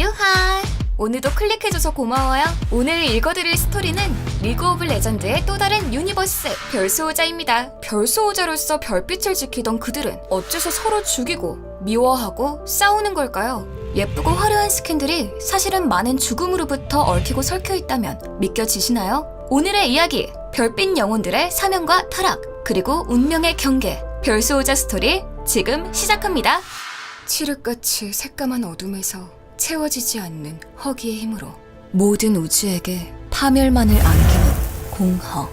유하! 오늘도 클릭해줘서 고마워요. 오늘 읽어드릴 스토리는 리그 오브 레전드의 또 다른 유니버스, 별수호자입니다. 별수호자로서 별빛을 지키던 그들은 어째서 서로 죽이고 미워하고 싸우는 걸까요? 예쁘고 화려한 스킨들이 사실은 많은 죽음으로부터 얽히고 설켜 있다면 믿겨지시나요? 오늘의 이야기, 별빛 영혼들의 사명과 타락, 그리고 운명의 경계, 별수호자 스토리 지금 시작합니다. 칠흑같이 새까만 어둠에서 채워지지 않는 허기의 힘으로 모든 우주에게 파멸만을 안기는 공허.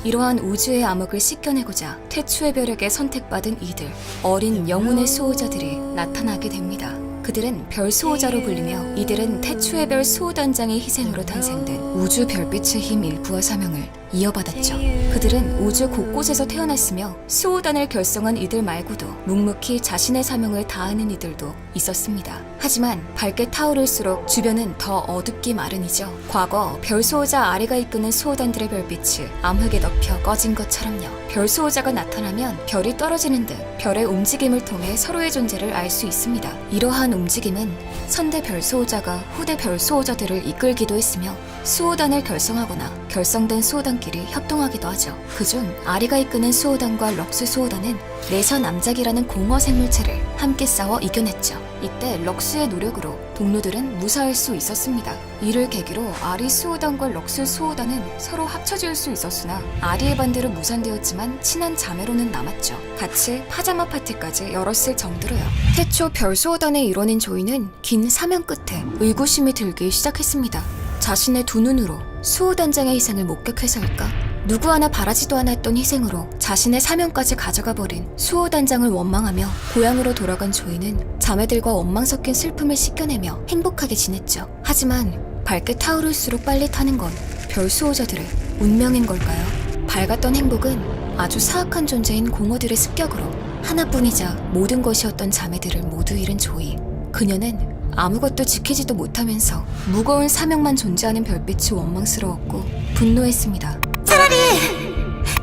이러한 우주의 암흑을 씻겨내고자 태초의 별에게 선택받은 이들, 어린 영혼의 수호자들이 나타나게 됩니다. 그들은 별 수호자로 불리며 이들은 태초의 별 수호단장의 희생으로 탄생된 우주 별빛의 힘 일부와 사명을 이어받았죠. 그들은 우주 곳곳에서 태어났으며 수호단을 결성한 이들 말고도 묵묵히 자신의 사명을 다하는 이들도 있었습니다. 하지만 밝게 타오를수록 주변은 더 어둡기 마련이죠. 과거 별 수호자 아리가 이끄는 수호단들의 별빛이 암흑에 덮여 꺼진 것처럼요. 별 수호자가 나타나면 별이 떨어지는 듯 별의 움직임을 통해 서로의 존재를 알 수 있습니다. 이러한 움직임은 선대 별 수호자가 후대 별 수호자들을 이끌기도 했으며 수호단을 결성하거나 결성된 수호단끼리 협동하기도 하죠. 그중 아리가 이끄는 수호단과 럭스 수호단은 내셔 남작이라는 공허 생물체를 함께 싸워 이겨냈죠. 이때 럭스의 노력으로 동료들은 무사할 수 있었습니다. 이를 계기로 아리 수호단과 럭스 수호단은 서로 합쳐질 수 있었으나 아리의 반대로 무산되었지만 친한 자매로는 남았죠. 같이 파자마 파티까지 열었을 정도로요. 태초 별 수호단의 일원인 조이는 긴 사명 끝에 의구심이 들기 시작했습니다. 자신의 두 눈으로 수호단장의 희생을 목격해서일까? 누구 하나 바라지도 않았던 희생으로 자신의 사명까지 가져가 버린 수호단장을 원망하며 고향으로 돌아간 조이는 자매들과 원망 섞인 슬픔을 씻겨내며 행복하게 지냈죠. 하지만 밝게 타오를수록 빨리 타는 건 별 수호자들의 운명인 걸까요? 밝았던 행복은 아주 사악한 존재인 공허들의 습격으로 하나뿐이자 모든 것이었던 자매들을 모두 잃은 조이. 그녀는 아무것도 지키지도 못하면서 무거운 사명만 존재하는 별빛이 원망스러웠고 분노했습니다.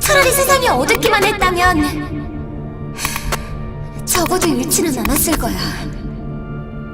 차라리 세상이 어둡기만 했다면 적어도 잃지는 않았을 거야.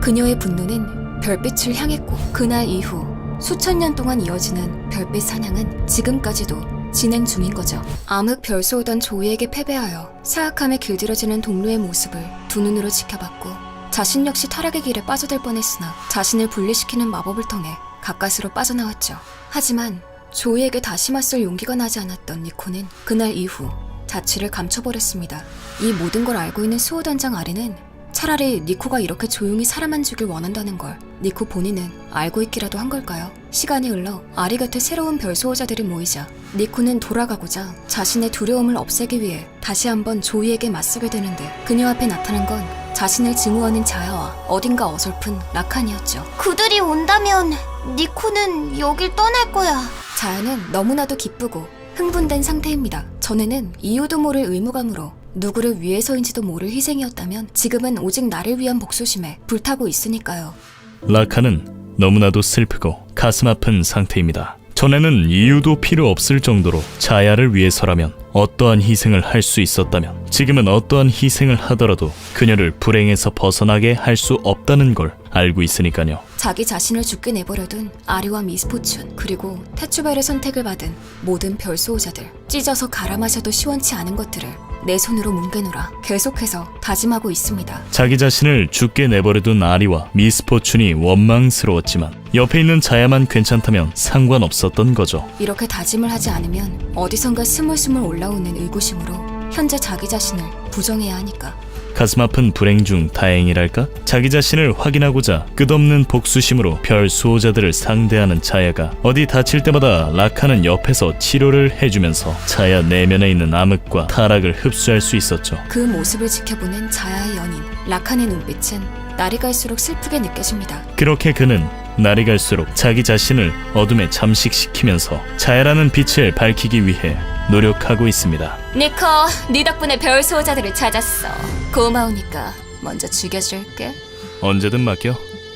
그녀의 분노는 별빛을 향했고 그날 이후 수천 년 동안 이어지는 별빛 사냥은 지금까지도 진행 중인 거죠. 암흑 별수호던 조이에게 패배하여 사악함에 길들여지는 동료의 모습을 두 눈으로 지켜봤고 자신 역시 타락의 길에 빠져들 뻔했으나 자신을 분리시키는 마법을 통해 가까스로 빠져나왔죠. 하지만 조이에게 다시 맞설 용기가 나지 않았던 니코는 그날 이후 자취를 감춰버렸습니다. 이 모든 걸 알고 있는 수호단장 아리는 차라리 니코가 이렇게 조용히 사람만 주길 원한다는 걸 니코 본인은 알고 있기라도 한 걸까요? 시간이 흘러 아리 곁에 새로운 별 수호자들이 모이자 니코는 돌아가고자 자신의 두려움을 없애기 위해 다시 한번 조이에게 맞서게 되는데 그녀 앞에 나타난 건 자신을 증오하는 자야와 어딘가 어설픈 라칸이었죠. 그들이 온다면 니코는 여길 떠날 거야. 자야는 너무나도 기쁘고 흥분된 상태입니다. 전에는 이유도 모를 의무감으로 누구를 위해서인지도 모를 희생이었다면 지금은 오직 나를 위한 복수심에 불타고 있으니까요. 라칸은 너무나도 슬프고 가슴 아픈 상태입니다. 전에는 이유도 필요 없을 정도로 자야를 위해서라면 어떠한 희생을 할 수 있었다면 지금은 어떠한 희생을 하더라도 그녀를 불행에서 벗어나게 할 수 없다는 걸 알고 있으니까요. 자기 자신을 죽게 내버려둔 아리와 미스포춘 그리고 태초별의 선택을 받은 모든 별수호자들, 찢어서 갈아 마셔도 시원치 않은 것들을 내 손으로 뭉개놓으라 계속해서 다짐하고 있습니다. 자기 자신을 죽게 내버려둔 아리와 미스포춘이 원망스러웠지만 옆에 있는 자야만 괜찮다면 상관없었던 거죠. 이렇게 다짐을 하지 않으면 어디선가 스물스물 올라오는 의구심으로 현재 자기 자신을 부정해야 하니까. 가슴 아픈 불행 중 다행이랄까? 자기 자신을 확인하고자 끝없는 복수심으로 별 수호자들을 상대하는 자야가 어디 다칠 때마다 라칸은 옆에서 치료를 해주면서 자야 내면에 있는 암흑과 타락을 흡수할 수 있었죠. 그 모습을 지켜보는 자야의 연인 라칸의 눈빛은 날이 갈수록 슬프게 느껴집니다. 그렇게 그는 날이 갈수록 자기 자신을 어둠에 잠식시키면서 자야라는 빛을 밝히기 위해 노력하고 있습니다. 니코, 네 덕분에 별 수호자들을 찾았어. 고마우니까 먼저 죽여줄게. 언제든 맡겨.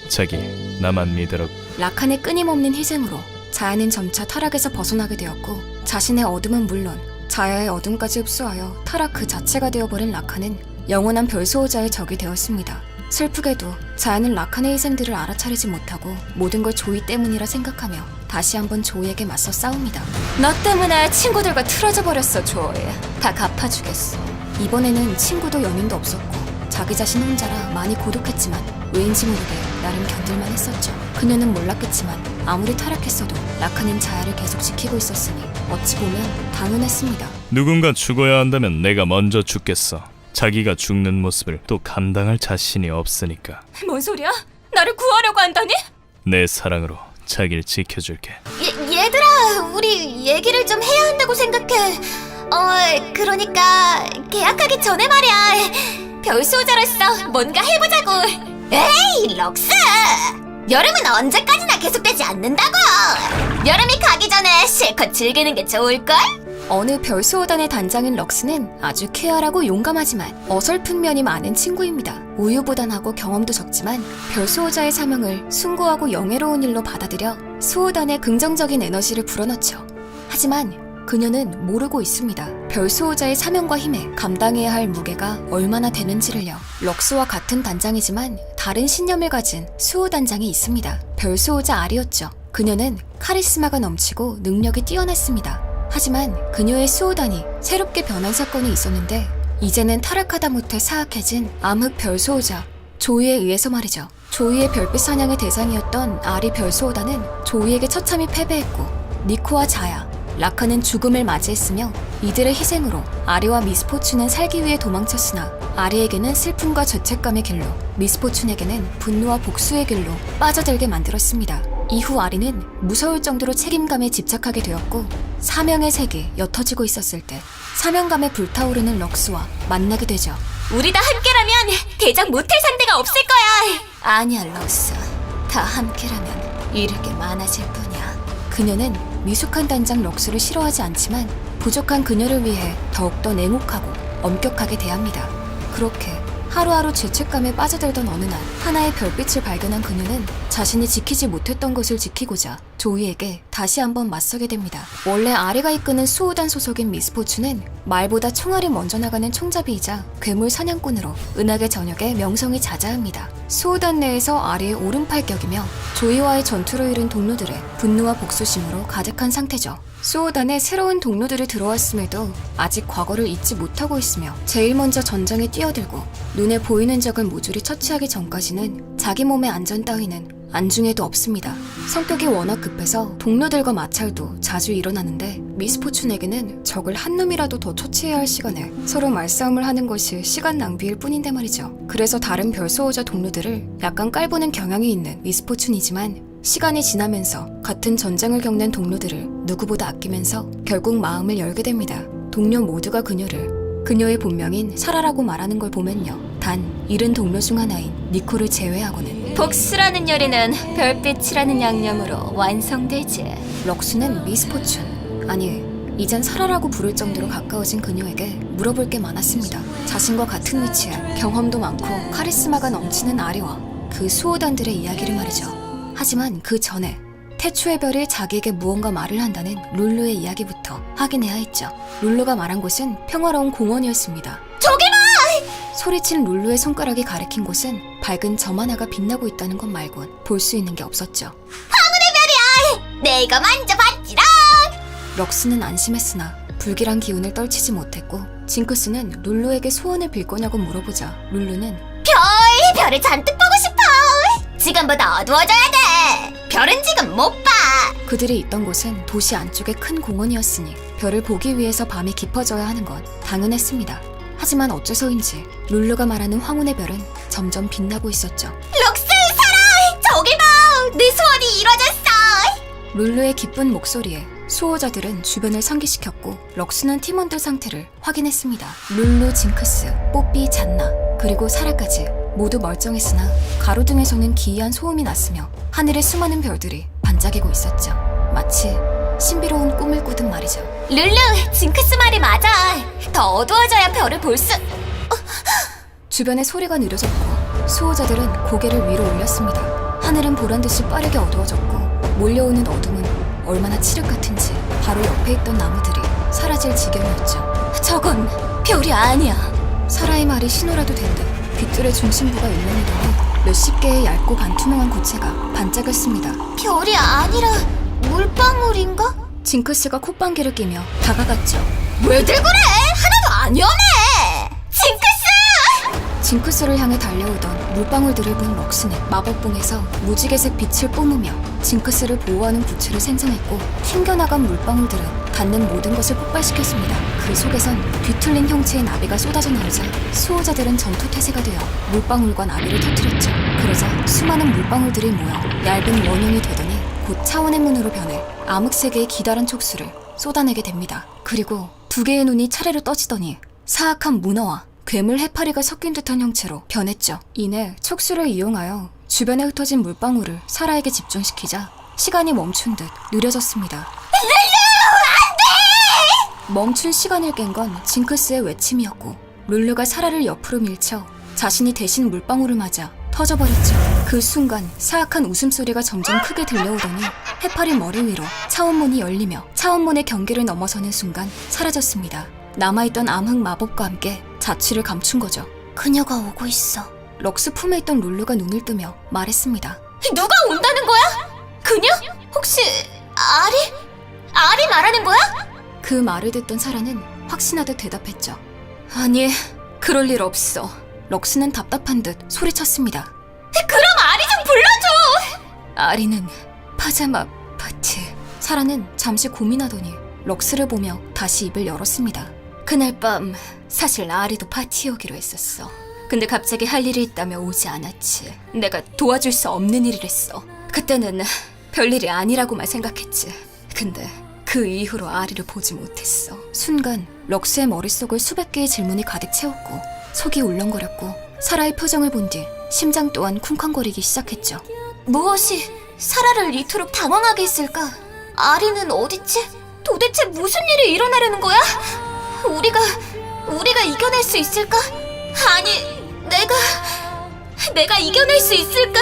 자기, 나만 믿으라고. 라칸의 끊임없는 희생으로 자야는 점차 타락에서 벗어나게 되었고 자신의 어둠은 물론 자야의 어둠까지 흡수하여 타락 그 자체가 되어버린 라칸은 영원한 별 수호자의 적이 되었습니다. 슬프게도 자야는 라칸의 희생들을 알아차리지 못하고 모든 걸 조이 때문이라 생각하며 다시 한번 조이에게 맞서 싸웁니다. 너 때문에 친구들과 틀어져 버렸어, 조이. 다 갚아주겠어. 이번에는 친구도 연인도 없었고 자기 자신 혼자라 많이 고독했지만 왜인지 모르게 나름 견딜만 했었죠. 그녀는 몰랐겠지만 아무리 타락했어도 라칸은 자야를 계속 지키고 있었으니 어찌 보면 당연했습니다. 누군가 죽어야 한다면 내가 먼저 죽겠어. 자기가 죽는 모습을 또 감당할 자신이 없으니까. 뭔 소리야? 나를 구하려고 한다니? 내 사랑으로 자기를 지켜줄게. 얘들아, 우리 얘기를 좀 해야 한다고 생각해. 그러니까 계약하기 전에 말이야. 별수호자로서 뭔가 해보자고. 에이, 럭스! 여름은 언제까지나 계속되지 않는다고. 여름이 가기 전에 실컷 즐기는 게 좋을걸? 어느 별수호단의 단장인 럭스는 아주 쾌활하고 용감하지만 어설픈 면이 많은 친구입니다. 우유부단하고 경험도 적지만 별수호자의 사명을 숭고하고 영예로운 일로 받아들여 수호단에 긍정적인 에너지를 불어넣죠. 하지만 그녀는 모르고 있습니다. 별수호자의 사명과 힘에 감당해야 할 무게가 얼마나 되는지를요. 럭스와 같은 단장이지만 다른 신념을 가진 수호단장이 있습니다. 별수호자 아리였죠. 그녀는 카리스마가 넘치고 능력이 뛰어났습니다. 하지만 그녀의 수호단이 새롭게 변한 사건이 있었는데 이제는 타락하다 못해 사악해진 암흑 별수호자 조이에 의해서 말이죠. 조이의 별빛 사냥의 대상이었던 아리 별수호단은 조이에게 처참히 패배했고 니코와 자야, 라카는 죽음을 맞이했으며 이들의 희생으로 아리와 미스포춘은 살기 위해 도망쳤으나 아리에게는 슬픔과 죄책감의 길로, 미스포춘에게는 분노와 복수의 길로 빠져들게 만들었습니다. 이후 아리는 무서울 정도로 책임감에 집착하게 되었고 사명의 색이 옅어지고 있었을 때 사명감에 불타오르는 럭스와 만나게 되죠. 우리 다 함께라면 대장 못할 상대가 없을 거야. 아니야 럭스, 다 함께라면 잃을 게 많아질 뿐이야. 그녀는 미숙한 단장 럭스를 싫어하지 않지만 부족한 그녀를 위해 더욱더 냉혹하고 엄격하게 대합니다. 그렇게 하루하루 죄책감에 빠져들던 어느 날 하나의 별빛을 발견한 그녀는 자신이 지키지 못했던 것을 지키고자 조이에게 다시 한번 맞서게 됩니다. 원래 아리가 이끄는 수호단 소속인 미스포춘은 말보다 총알이 먼저 나가는 총잡이이자 괴물 사냥꾼으로 은하계 전역에 명성이 자자합니다. 수호단 내에서 아리의 오른팔격이며 조이와의 전투로 잃은 동료들의 분노와 복수심으로 가득한 상태죠. 수호단에 새로운 동료들이 들어왔음에도 아직 과거를 잊지 못하고 있으며 제일 먼저 전장에 뛰어들고 눈에 보이는 적을 모조리 처치하기 전까지는 자기 몸의 안전 따위는 안중에도 없습니다. 성격이 워낙 급해서 동료들과 마찰도 자주 일어나는데 미스포춘에게는 적을 한 놈이라도 더 처치해야 할 시간에 서로 말싸움을 하는 것이 시간 낭비일 뿐인데 말이죠. 그래서 다른 별수호자 동료들을 약간 깔보는 경향이 있는 미스포춘이지만 시간이 지나면서 같은 전쟁을 겪는 동료들을 누구보다 아끼면서 결국 마음을 열게 됩니다. 동료 모두가 그녀의 본명인 사라라고 말하는 걸 보면요. 단 잃은 동료 중 하나인 니코를 제외하고는 복수라는 요리는 별빛이라는 양념으로 완성되지. 럭스는 미스포춘, 아니 이젠 사라라고 부를 정도로 가까워진 그녀에게 물어볼 게 많았습니다. 자신과 같은 위치에 경험도 많고 카리스마가 넘치는 아리와 그 수호단들의 이야기를 말이죠. 하지만 그 전에 태초의 별이 자기에게 무언가 말을 한다는 룰루의 이야기부터 확인해야 했죠. 룰루가 말한 곳은 평화로운 공원이었습니다. 저기 봐! 소리친 룰루의 손가락이 가리킨 곳은 밝은 점 하나가 빛나고 있다는 것 말곤 볼 수 있는 게 없었죠. 내가 만져봤지롱! 럭스는 안심했으나 불길한 기운을 떨치지 못했고 징크스는 룰루에게 소원을 빌 거냐고 물어보자 룰루는 별을 잔뜩 보고 싶어! 지금보다 어두워져야 돼! 별은 지금 못 봐! 그들이 있던 곳은 도시 안쪽의 큰 공원이었으니 별을 보기 위해서 밤이 깊어져야 하는 건 당연했습니다. 하지만 어째서인지 룰루가 말하는 황혼의 별은 점점 빛나고 있었죠. 럭스 살아! 저기 봐! 내 소원이 이루어졌어! 룰루의 기쁜 목소리에 수호자들은 주변을 상기시켰고 럭스는 팀원들 상태를 확인했습니다. 룰루, 징크스, 뽀삐, 잔나 그리고 사라까지 모두 멀쩡했으나 가로등에서는 기이한 소음이 났으며 하늘에 수많은 별들이 반짝이고 있었죠. 마치 신비로운 꿈을 꾸듯 말이죠. 룰루, 징크스 말이 맞아. 더 어두워져야 별을 볼 수... 주변의 소리가 느려졌고 수호자들은 고개를 위로 올렸습니다. 하늘은 보란듯이 빠르게 어두워졌고 몰려오는 어둠은 얼마나 칠흑 같은지 바로 옆에 있던 나무들이 사라질 지경이었죠. 저건 별이 아니야. 사라의 말이 신호라도 된 듯 빗줄의 중심부가 일렁이더니 몇십 개의 얇고 반투명한 구체가 반짝였습니다. 별이 아니라 물방울인가? 징크스가 콧방귀를 끼며 다가갔죠. 왜들 그래? 하나도 안 위험해! 징크스! 징크스를 향해 달려오던 물방울들을 본 럭스는 마법봉에서 무지개색 빛을 뿜으며 징크스를 보호하는 구체를 생성했고 튕겨나간 물방울들은 닿는 모든 것을 폭발시켰습니다. 그 속에선 뒤틀린 형체의 나비가 쏟아져 나오자 수호자들은 전투태세가 되어 물방울과 나비를 터뜨렸죠. 그러자 수많은 물방울들이 모여 얇은 원형이 되더니 곧 차원의 문으로 변해 암흑세계의 기다란 촉수를 쏟아내게 됩니다. 그리고 두 개의 눈이 차례로 떠지더니 사악한 문어와 괴물 해파리가 섞인 듯한 형체로 변했죠. 이내 촉수를 이용하여 주변에 흩어진 물방울을 사라에게 집중시키자 시간이 멈춘 듯 느려졌습니다. 멈춘 시간을 깬 건 징크스의 외침이었고 룰루가 사라를 옆으로 밀쳐 자신이 대신 물방울을 맞아 터져버렸죠. 그 순간 사악한 웃음소리가 점점 크게 들려오더니 해파리 머리 위로 차원문이 열리며 차원문의 경계를 넘어서는 순간 사라졌습니다. 남아있던 암흑 마법과 함께 자취를 감춘 거죠. 그녀가 오고 있어. 럭스 품에 있던 룰루가 눈을 뜨며 말했습니다. 누가 온다는 거야? 그녀? 혹시 아리? 아리 말하는 거야? 그 말을 듣던 사라는 확신하듯 대답했죠. 아니, 그럴 일 없어. 럭스는 답답한 듯 소리쳤습니다. 그럼 아리 좀 불러줘! 아리는 파자마 파티. 사라는 잠시 고민하더니 럭스를 보며 다시 입을 열었습니다. 그날 밤 사실 아리도 파티에 오기로 했었어. 근데 갑자기 할 일이 있다며 오지 않았지. 내가 도와줄 수 없는 일이랬어. 그때는 별일이 아니라고만 생각했지. 근데 그 이후로 아리를 보지 못했어. 순간 럭스의 머릿속을 수백 개의 질문이 가득 채웠고 속이 울렁거렸고 사라의 표정을 본 뒤 심장 또한 쿵쾅거리기 시작했죠. 무엇이 사라를 이토록 당황하게 했을까? 아리는 어딨지? 도대체 무슨 일이 일어나려는 거야? 우리가 이겨낼 수 있을까? 아니, 내가 이겨낼 수 있을까?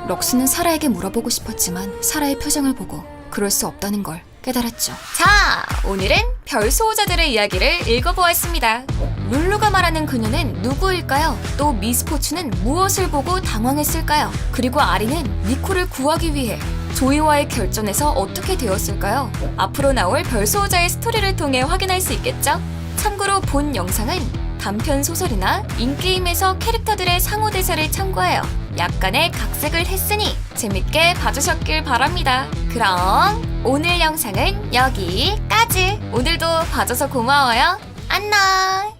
럭스는 사라에게 물어보고 싶었지만 사라의 표정을 보고 그럴 수 없다는 걸 깨달았죠. 자, 오늘은 별 수호자들의 이야기를 읽어보았습니다. 룰루가 말하는 그녀는 누구일까요? 또 미스포츠는 무엇을 보고 당황했을까요? 그리고 아리는 니코를 구하기 위해 조이와의 결전에서 어떻게 되었을까요? 앞으로 나올 별 수호자의 스토리를 통해 확인할 수 있겠죠? 참고로 본 영상은 단편 소설이나 인게임에서 캐릭터들의 상호 대사를 참고하여 약간의 각색을 했으니 재밌게 봐주셨길 바랍니다. 그럼 오늘 영상은 여기까지. 오늘도 봐줘서 고마워요. 안녕.